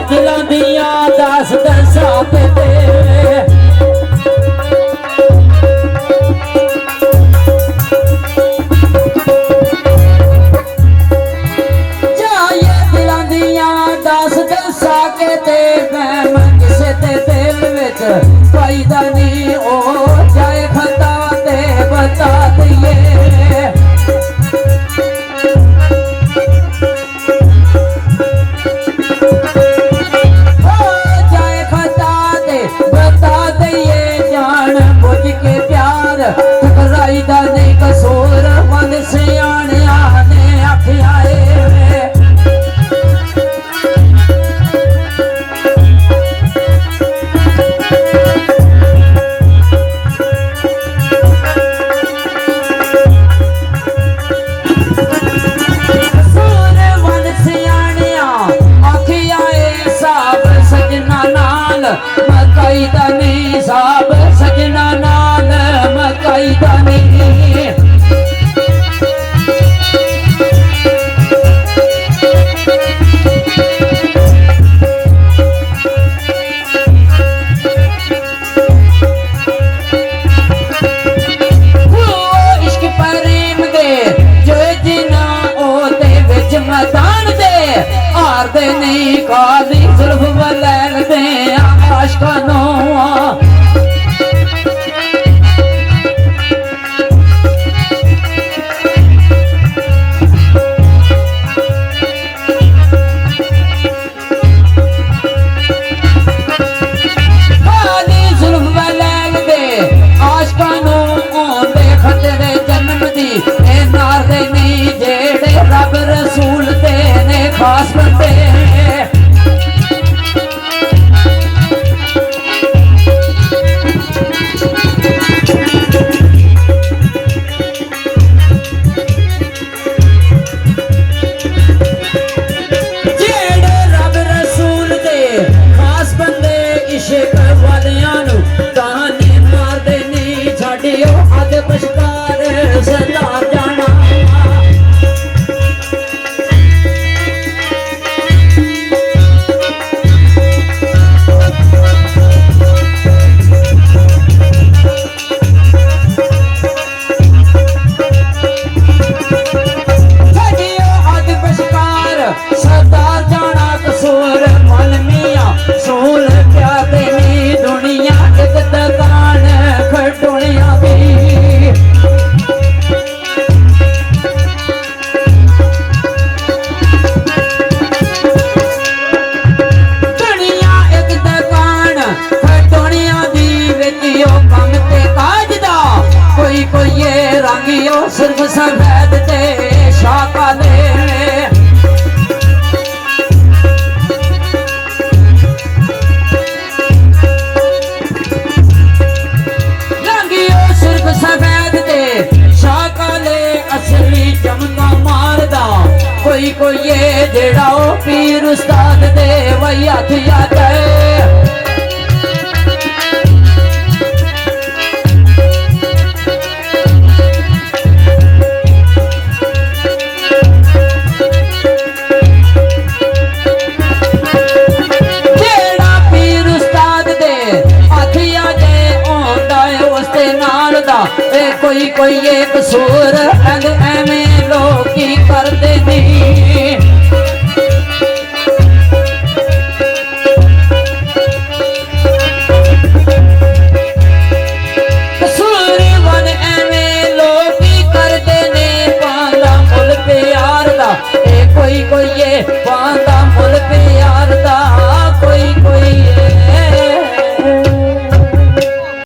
दिलों दिया दस दसा के तेरे जाए दिलों दिया दस दसा के ते मैं किसे ते दिल विच पाईदा नहीं ओ जाए खता ते बता दिए ठकराईदा नहीं कसूर मन सियाणिया ने आखिया कसूर मन सियाणिया आखिया साब सजना नाल मकाईदा नहीं साब सजना नाल मकाईदा नहीं इश्क प्रेम दे जो जिना ओदे विच मैदान दे हार दे नहीं काली जुल्फ वलैल दे आशिका नोआ रब रसूल तेने खास बंदे जेड़े रब रसूल दे खास बंदे इश्क वालियां नू कहानी मार दे नहीं छाड़ियो अद बशकार सरदार जाना सरदार जाना कसूर मन मिया सोल क्या देनी दुनिया एक दुकान खटोनिया भी दुनिया एक दुकान खटोनिया दी विचियो कम ते काज दा कोई ये रंगियो सिर्फ सफेद ते शाकाले सफेद दे शाकाले असली चमका मारदा कोई ये जेड़ा ओ पीर उस्ताद दे वही हथ याद जेड़ा पीर उस्ताद दे हथ याद ओंदा है उसते नाल दा कोई ये कसूर एवें लोग की करते नहीं कसूर वन एवें लोग की करते ने पांदा मुल प्यार दा